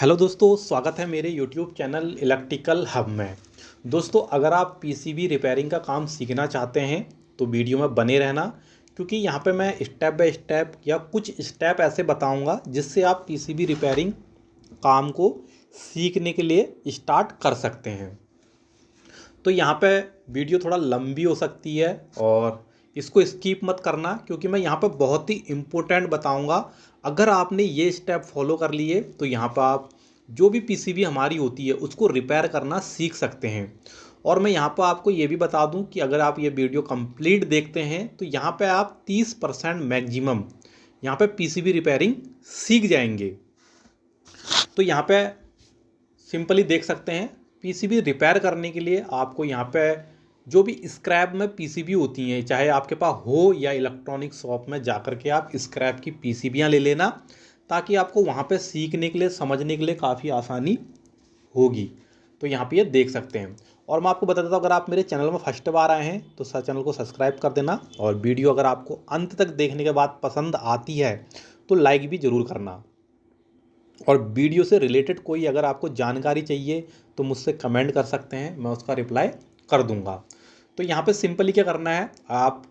Hello दोस्तों, स्वागत है मेरे यूट्यूब चैनल इलेक्ट्रिकल हब में। दोस्तों, अगर आप पीसीबी रिपेयरिंग का काम सीखना चाहते हैं तो वीडियो में बने रहना, क्योंकि यहाँ पे मैं स्टेप बाय स्टेप या कुछ स्टेप ऐसे बताऊंगा जिससे आप पीसीबी रिपेयरिंग काम को सीखने के लिए स्टार्ट कर सकते हैं। तो यहाँ पे वीडियो थोड़ा लंबी हो सकती है और इसको स्किप मत करना, क्योंकि मैं यहाँ पे बहुत ही इम्पोर्टेंट बताऊँगा। अगर आपने ये स्टेप फॉलो कर लिए तो यहाँ पर आप जो भी पीसीबी हमारी होती है उसको रिपेयर करना सीख सकते हैं। और मैं यहाँ पर आपको ये भी बता दूँ कि अगर आप ये वीडियो कंप्लीट देखते हैं तो यहाँ पे आप 30% मैक्सिमम यहाँ पे पीसीबी रिपेयरिंग सीख जाएंगे। तो यहाँ पे सिंपली देख सकते हैं, पीसीबी रिपेयर करने के लिए आपको यहाँ पे जो भी स्क्रैप में पीसीबी होती हैं, चाहे आपके पास हो या इलेक्ट्रॉनिक शॉप में जाकर के आप स्क्रैप की पीसीबियाँ ले लेना, ताकि आपको वहाँ पे सीखने के लिए, समझने के लिए काफ़ी आसानी होगी। तो यहाँ पे ये देख सकते हैं। और मैं आपको बता देता हूँ, अगर आप मेरे चैनल में फर्स्ट बार आए हैं तो चैनल को सब्सक्राइब कर देना, और वीडियो अगर आपको अंत तक देखने के बाद पसंद आती है तो लाइक भी ज़रूर करना। और वीडियो से रिलेटेड कोई अगर आपको जानकारी चाहिए तो मुझसे कमेंट कर सकते हैं, मैं उसका रिप्लाई कर दूंगा। तो यहाँ पे सिंपली क्या करना है, आप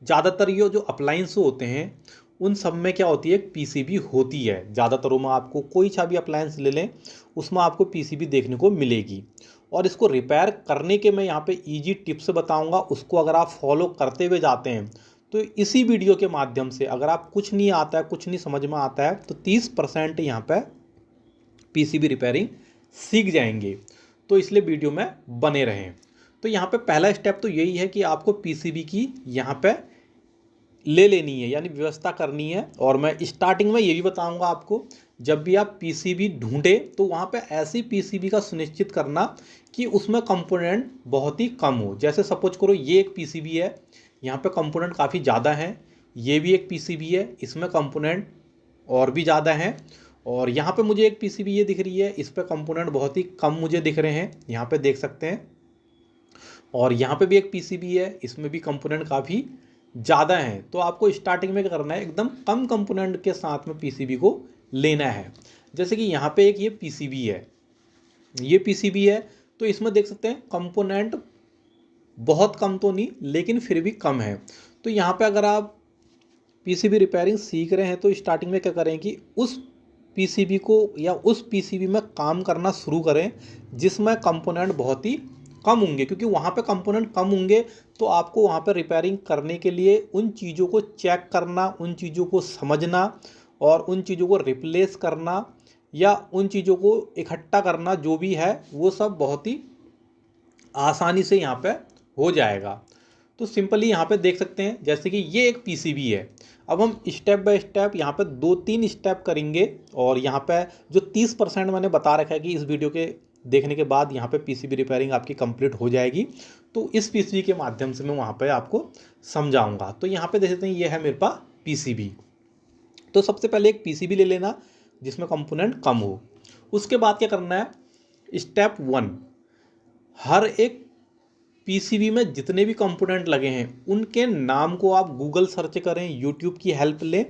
ज़्यादातर ये जो अप्लायंस होते हैं उन सब में क्या होती है, एक पीसीबी होती है। ज़्यादातरों में आपको कोई सा भी अप्लायंस ले लें उसमें आपको पीसीबी देखने को मिलेगी। और इसको रिपेयर करने के मैं यहाँ पे ईजी टिप्स बताऊँगा, उसको अगर आप फॉलो करते हुए जाते हैं तो इसी वीडियो के माध्यम से, अगर आप कुछ नहीं आता है, कुछ नहीं समझ में आता है, तो 30% यहाँ पे पीसीबी रिपेयरिंग सीख जाएंगे। तो इसलिए वीडियो में बने रहें। तो यहाँ पे पहला स्टेप तो यही है कि आपको पीसीबी की यहाँ पे ले लेनी है, यानी व्यवस्था करनी है। और मैं स्टार्टिंग में ये भी बताऊंगा आपको, जब भी आप पीसीबी ढूंढे तो वहाँ पे ऐसी पीसीबी का सुनिश्चित करना कि उसमें कंपोनेंट बहुत ही कम हो। जैसे सपोज करो ये एक पीसीबी है, यहाँ पे कंपोनेंट काफ़ी ज़्यादा हैं। ये भी एक पीसीबी है, इसमें कंपोनेंट और भी ज़्यादा हैं। और यहाँ पे मुझे एक पीसीबी ये दिख रही है, इस पर कंपोनेंट बहुत ही कम मुझे दिख रहे हैं, यहाँ पे देख सकते हैं। और यहाँ पे भी एक पीसीबी है, इसमें भी कंपोनेंट काफ़ी ज़्यादा हैं। तो आपको स्टार्टिंग में क्या करना है, एकदम कम कंपोनेंट के साथ में पीसीबी को लेना है। जैसे कि यहाँ पे एक ये पीसीबी है, ये पीसीबी है, तो इसमें देख सकते हैं कंपोनेंट बहुत कम तो नहीं, लेकिन फिर भी कम है। तो यहाँ पे अगर आप पीसीबी रिपेयरिंग सीख रहे हैं तो स्टार्टिंग में क्या करें कि उस पीसीबी को या उस पीसीबी में काम करना शुरू करें जिसमें कंपोनेंट बहुत ही कम होंगे, क्योंकि वहाँ पे कंपोनेंट कम होंगे तो आपको वहाँ पे रिपेयरिंग करने के लिए उन चीज़ों को चेक करना, उन चीज़ों को समझना और उन चीज़ों को रिप्लेस करना या उन चीज़ों को इकट्ठा करना, जो भी है वो सब बहुत ही आसानी से यहाँ पे हो जाएगा। तो सिंपली यहाँ पे देख सकते हैं, जैसे कि ये एक पीसीबी है। अब हम स्टेप बाय स्टेप यहाँ पे 2-3 स्टेप करेंगे। और यहाँ पे जो 30% मैंने बता रखा है कि इस वीडियो के देखने के बाद यहाँ पे पीसीबी रिपेयरिंग आपकी कंप्लीट हो जाएगी, तो इस पीसीबी के माध्यम से मैं वहाँ पे आपको समझाऊंगा। तो यहाँ पे देख सकते हैं, ये है मेरे पास पीसीबी। तो सबसे पहले एक पीसीबी ले लेना जिसमें कंपोनेंट कम हो। उसके बाद क्या करना है, स्टेप 1, हर एक पीसीबी में जितने भी कंपोनेंट लगे हैं उनके नाम को आप गूगल सर्च करें, यूट्यूब की हेल्प लें,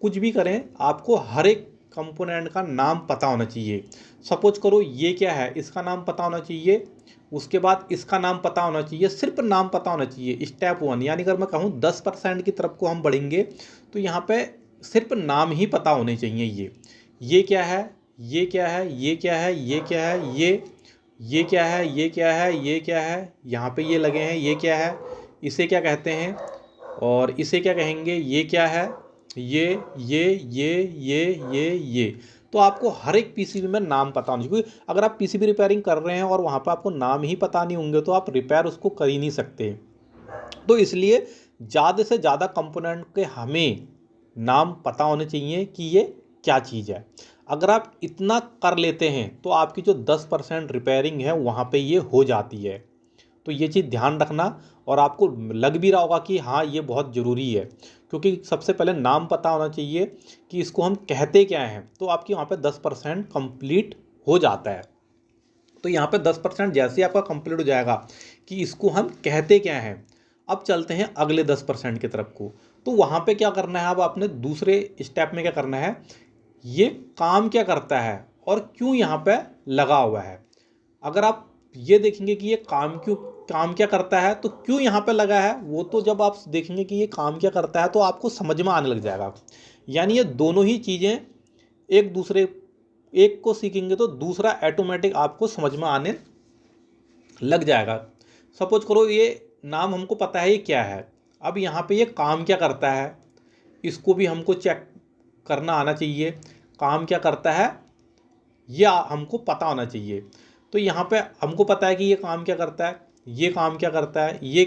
कुछ भी करें, आपको हर एक कंपोनेंट का नाम पता होना चाहिए। सपोज करो ये क्या है, इसका नाम पता होना चाहिए, उसके बाद इसका नाम पता होना चाहिए, सिर्फ नाम पता होना चाहिए। स्टेप 1, यानी अगर मैं कहूँ 10% की तरफ को हम बढ़ेंगे तो यहाँ पे सिर्फ नाम ही पता होने चाहिए। ये क्या है, ये क्या है, ये क्या है, ये क्या है, ये क्या है, ये क्या है, ये क्या है, यहाँ पे ये लगे हैं, ये क्या है, इसे क्या कहते हैं और इसे क्या कहेंगे, ये क्या है, ये। तो आपको हर एक पीसीबी में नाम पता होना चाहिए, क्योंकि अगर आप पीसीबी रिपेयरिंग कर रहे हैं और वहाँ पर आपको नाम ही पता नहीं होंगे तो आप रिपेयर उसको कर ही नहीं सकते। तो इसलिए ज़्यादा से ज़्यादा कंपोनेंट के हमें नाम पता होने चाहिए कि ये क्या चीज़ है। अगर आप इतना कर लेते हैं तो आपकी जो 10% रिपेयरिंग है वहाँ पे ये हो जाती है। तो ये चीज़ ध्यान रखना, और आपको लग भी रहा होगा कि हाँ ये बहुत ज़रूरी है, क्योंकि सबसे पहले नाम पता होना चाहिए कि इसको हम कहते क्या हैं। तो आपकी वहाँ पे 10% कंप्लीट हो जाता है। तो यहाँ पे 10% जैसे ही आपका कंप्लीट हो जाएगा कि इसको हम कहते क्या हैं, अब चलते हैं अगले 10% की तरफ को। तो वहाँ पे क्या करना है, अब आपने दूसरे स्टेप में क्या करना है, ये काम क्या करता है और क्यों यहाँ पे लगा हुआ है। अगर आप ये देखेंगे कि ये काम क्या करता है, तो क्यों यहाँ पे लगा है, वो तो जब आप देखेंगे कि ये काम क्या करता है तो आपको समझ में आने लग जाएगा। यानी ये दोनों ही चीज़ें एक को सीखेंगे तो दूसरा ऑटोमेटिक आपको समझ में आने लग जाएगा। सपोज करो ये नाम हमको पता है ये क्या है, अब यहाँ पे ये काम क्या करता है इसको भी हमको चेक करना आना चाहिए। काम क्या करता है ये हमको पता होना चाहिए। तो यहाँ पे हमको पता है कि ये काम क्या करता है, ये काम क्या करता है, ये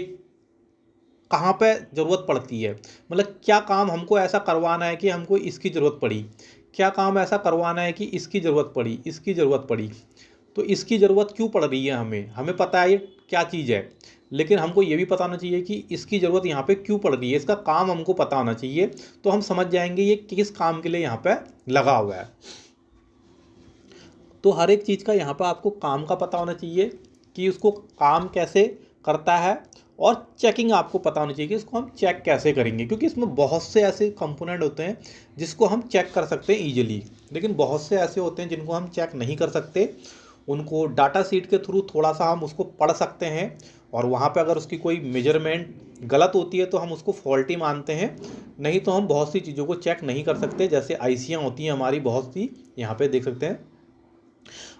कहाँ पे ज़रूरत पड़ती है, मतलब क्या काम हमको ऐसा करवाना है कि हमको इसकी ज़रूरत पड़ी, क्या काम ऐसा करवाना है कि इसकी ज़रूरत पड़ी, इसकी ज़रूरत पड़ी। तो इसकी ज़रूरत क्यों पड़ रही है, हमें पता है ये क्या चीज़ है, लेकिन हमको ये भी पता होना चाहिए कि इसकी ज़रूरत यहाँ पे क्यों पड़ रही है, इसका काम हमको पता होना चाहिए। तो हम समझ जाएंगे ये किस काम के लिए यहाँ पे लगा हुआ है। तो हर एक चीज़ का यहाँ पर आपको काम का पता होना चाहिए कि उसको काम कैसे करता है, और चेकिंग आपको पता होनी चाहिए कि इसको हम चेक कैसे करेंगे, क्योंकि इसमें बहुत से ऐसे कंपोनेंट होते हैं जिसको हम चेक कर सकते हैं ईजिली, लेकिन बहुत से ऐसे होते हैं जिनको हम चेक नहीं कर सकते। उनको डाटा शीट के थ्रू थोड़ा सा हम उसको पढ़ सकते हैं, और वहाँ पे अगर उसकी कोई मेजरमेंट गलत होती है तो हम उसको फॉल्टी मानते हैं, नहीं तो हम बहुत सी चीज़ों को चेक नहीं कर सकते। जैसे आईसियाँ होती हैं हमारी बहुत सी, यहाँ पे देख सकते हैं,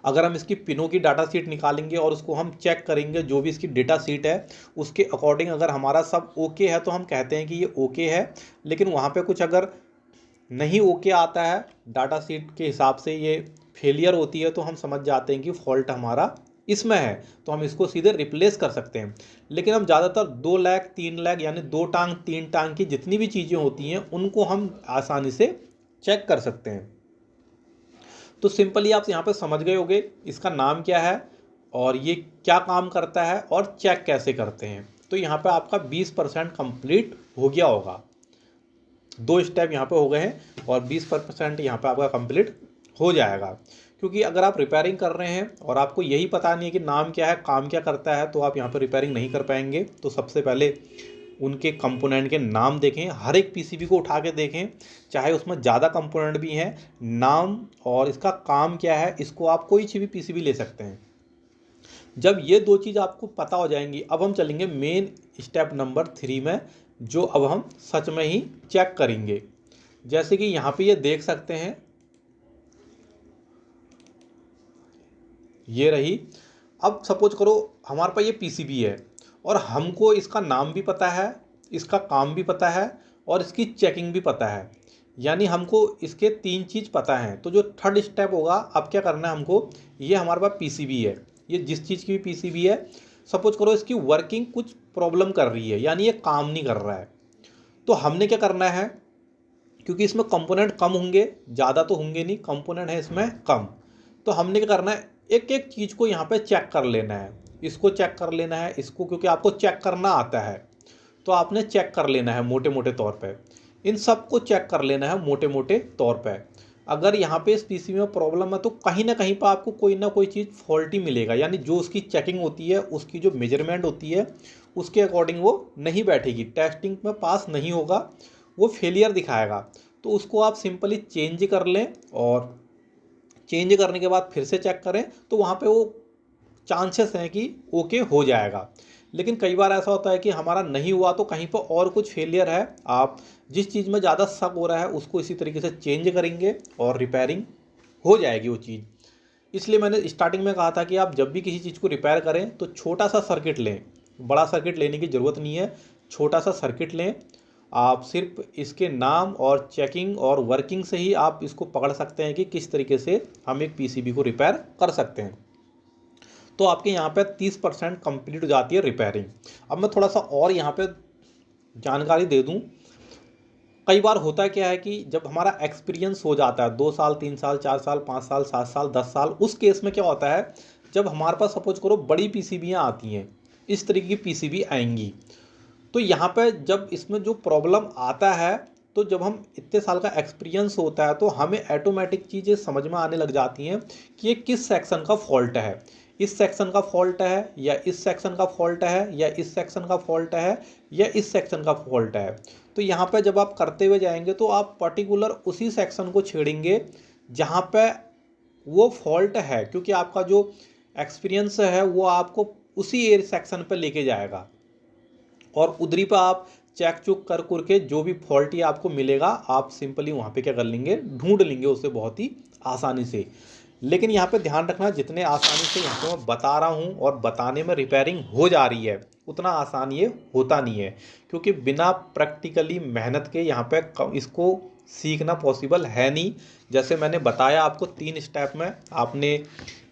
अगर हम इसकी पिनों की डाटा शीट निकालेंगे और उसको हम चेक करेंगे, जो भी इसकी डेटा शीट है उसके अकॉर्डिंग अगर हमारा सब ओके है तो हम कहते हैं कि ये ओके है। लेकिन वहाँ पे कुछ अगर नहीं ओके आता है डाटा शीट के हिसाब से, ये फेलियर होती है, तो हम समझ जाते हैं कि फॉल्ट हमारा इसमें है, तो हम इसको सीधे रिप्लेस कर सकते हैं। लेकिन हम ज़्यादातर 2 लाख 3 लाख यानी 2 टांग 3 टांग की जितनी भी चीज़ें होती हैं उनको हम आसानी से चेक कर सकते हैं। तो सिंपली आप यहाँ पे समझ गए होंगे इसका नाम क्या है और ये क्या काम करता है और चेक कैसे करते हैं। तो यहाँ पे आपका 20% कंप्लीट हो गया होगा। 2 स्टेप यहाँ पे हो गए हैं और 20% यहाँ पे आपका कंप्लीट हो जाएगा। क्योंकि अगर आप रिपेयरिंग कर रहे हैं और आपको यही पता नहीं है कि नाम क्या है, काम क्या करता है, तो आप यहाँ पर रिपेयरिंग नहीं कर पाएंगे। तो सबसे पहले उनके कंपोनेंट के नाम देखें, हर एक पीसीबी को उठा के देखें, चाहे उसमें ज़्यादा कंपोनेंट भी हैं, नाम और इसका काम क्या है, इसको आप कोई सी भी पीसीबी ले सकते हैं। जब ये 2 चीज़ आपको पता हो जाएंगी, अब हम चलेंगे मेन स्टेप नंबर 3 में, जो अब हम सच में ही चेक करेंगे। जैसे कि यहाँ पे ये देख सकते हैं, ये रही। अब सपोज करो हमारे पास ये पीसीबी है और हमको इसका नाम भी पता है, इसका काम भी पता है और इसकी चेकिंग भी पता है, यानी हमको इसके 3 चीज़ पता हैं। तो जो थर्ड स्टेप होगा, अब क्या करना है हमको, ये हमारे पास पीसीबी है, ये जिस चीज़ की भी पीसीबी है, सपोज करो इसकी वर्किंग कुछ प्रॉब्लम कर रही है, यानी ये काम नहीं कर रहा है। तो हमने क्या करना है, क्योंकि इसमें कंपोनेंट कम होंगे, ज़्यादा तो होंगे नहीं, कंपोनेंट है इसमें कम, तो हमने क्या करना है, एक एक चीज़ को यहाँ पे चेक कर लेना है। इसको चेक कर लेना है, इसको, क्योंकि आपको चेक करना आता है तो आपने चेक कर लेना है मोटे मोटे तौर पे। इन सब को चेक कर लेना है मोटे मोटे तौर पे। अगर यहाँ पे इस पीसीबी में प्रॉब्लम है तो कहीं ना कहीं पर आपको कोई ना कोई चीज़ फॉल्टी मिलेगा, यानी जो उसकी चेकिंग होती है, उसकी जो मेजरमेंट होती है, उसके अकॉर्डिंग वो नहीं बैठेगी, टेस्टिंग में पास नहीं होगा, वो फेलियर दिखाएगा। तो उसको आप सिंपली चेंज कर लें और चेंज करने के बाद फिर से चेक करें, तो वहाँ पे वो चांसेस हैं कि ओके हो जाएगा। लेकिन कई बार ऐसा होता है कि हमारा नहीं हुआ तो कहीं पर और कुछ फेलियर है, आप जिस चीज़ में ज़्यादा शक हो रहा है उसको इसी तरीके से चेंज करेंगे और रिपेयरिंग हो जाएगी वो चीज़। इसलिए मैंने स्टार्टिंग में कहा था कि आप जब भी किसी चीज़ को रिपेयर करें तो छोटा सा सर्किट लें, बड़ा सर्किट लेने की ज़रूरत नहीं है, छोटा सा सर्किट लें। आप सिर्फ इसके नाम और चेकिंग और वर्किंग से ही आप इसको पकड़ सकते हैं कि किस तरीके से हम एक पीसीबी को रिपेयर कर सकते हैं। तो आपके यहाँ पे 30% कंप्लीट हो जाती है रिपेयरिंग। अब मैं थोड़ा सा और यहाँ पे जानकारी दे दूँ। कई बार होता क्या है कि जब हमारा एक्सपीरियंस हो जाता है 2 साल 3 साल 4 साल 5 साल 7 साल 10 साल, उस केस में क्या होता है, जब हमारे पास सपोज करो बड़ी पीसीबियाँ आती हैं, इस तरीके की पीसीबी आएंगी, तो यहाँ पे जब इसमें जो प्रॉब्लम आता है, तो जब हम इतने साल का एक्सपीरियंस होता है तो हमें ऑटोमेटिक चीज़ें समझ में आने लग जाती हैं कि ये किस सेक्शन का फॉल्ट है, इस सेक्शन का फॉल्ट है या इस सेक्शन का फॉल्ट है या इस सेक्शन का फॉल्ट है या इस सेक्शन का फॉल्ट है। तो यहाँ पे जब आप करते हुए जाएंगे तो आप पर्टिकुलर उसी सेक्शन को छेड़ेंगे जहाँ पे वो फॉल्ट है, क्योंकि आपका जो एक्सपीरियंस है वो आपको उसी एयर सेक्शन पर लेके जाएगा और उधरी पर आप चेक चुक कर के जो भी फॉल्टी आपको मिलेगा आप सिंपली वहाँ पे क्या कर लेंगे, ढूंढ लेंगे उसे बहुत ही आसानी से। लेकिन यहाँ पे ध्यान रखना, जितने आसानी से यहाँ पे मैं बता रहा हूँ और बताने में रिपेयरिंग हो जा रही है उतना आसान ये होता नहीं है, क्योंकि बिना प्रैक्टिकली मेहनत के यहाँ पे इसको सीखना पॉसिबल है नहीं। जैसे मैंने बताया आपको 3 स्टेप में आपने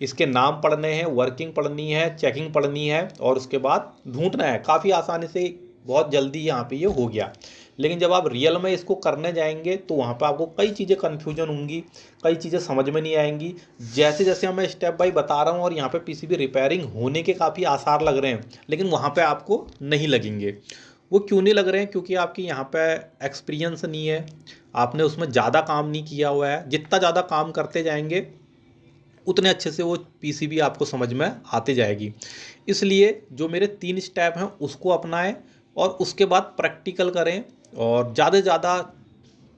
इसके नाम पढ़ने हैं, वर्किंग पढ़नी है, चेकिंग पढ़नी है और उसके बाद ढूंढना है। काफ़ी आसानी से बहुत जल्दी यहाँ पे ये हो गया। लेकिन जब आप रियल में इसको करने जाएंगे तो वहाँ पे आपको कई चीज़ें कन्फ्यूजन होंगी, कई चीज़ें समझ में नहीं आएंगी। जैसे जैसे मैं स्टेप बाय बता रहा हूँ और यहाँ पे पीसीबी रिपेयरिंग होने के काफ़ी आसार लग रहे हैं, लेकिन वहाँ पे आपको नहीं लगेंगे। वो क्यों नहीं लग रहे हैं? क्योंकि आपकी यहाँ पे एक्सपीरियंस नहीं है, आपने उसमें ज़्यादा काम नहीं किया हुआ है। जितना ज़्यादा काम करते जाएंगे उतने अच्छे से वो पीसीबी आपको समझ में आते जाएगी। इसलिए जो मेरे 3 स्टेप हैं उसको अपनाएं और उसके बाद प्रैक्टिकल करें और ज़्यादा से ज़्यादा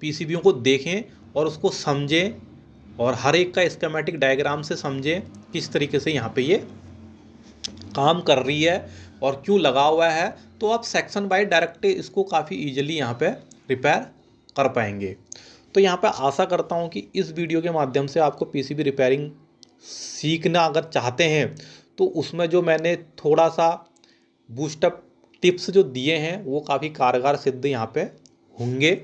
पीसीबियों को देखें और उसको समझें और हर एक का स्कीमेटिक डायग्राम से समझें किस तरीके से यहाँ पे ये काम कर रही है और क्यों लगा हुआ है। तो आप सेक्शन बाय डायरेक्ट इसको काफ़ी ईजिली यहाँ पे रिपेयर कर पाएंगे। तो यहाँ पे आशा करता हूँ कि इस वीडियो के माध्यम से आपको पीसीबी रिपेयरिंग सीखना अगर चाहते हैं तो उसमें जो मैंने थोड़ा सा बूस्टअप टिप्स जो दिए हैं वो काफ़ी कारगर सिद्ध यहाँ पे होंगे।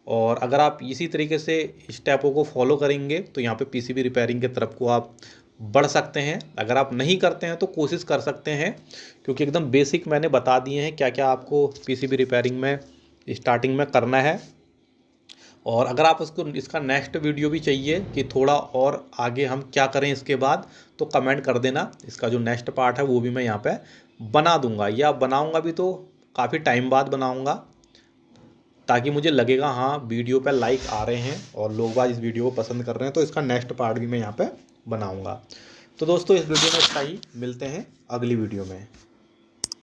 और अगर आप इसी तरीके से स्टेपों को फॉलो करेंगे तो यहाँ पे पीसीबी रिपेयरिंग की तरफ को आप बढ़ सकते हैं। अगर आप नहीं करते हैं तो कोशिश कर सकते हैं, क्योंकि एकदम बेसिक मैंने बता दिए हैं क्या क्या आपको पीसीबी रिपेयरिंग में स्टार्टिंग में करना है। और अगर आप इसका नेक्स्ट वीडियो भी चाहिए कि थोड़ा और आगे हम क्या करें इसके बाद, तो कमेंट कर देना। इसका जो नेक्स्ट पार्ट है वो भी मैं यहाँ पे बना दूंगा, या बनाऊंगा भी तो काफ़ी टाइम बाद बनाऊंगा, ताकि मुझे लगेगा हाँ वीडियो पे लाइक आ रहे हैं और लोग बाग इस वीडियो को पसंद कर रहे हैं, तो इसका नेक्स्ट पार्ट भी मैं यहाँ पे बनाऊंगा। तो दोस्तों इस वीडियो में इतना ही, मिलते हैं अगली वीडियो में।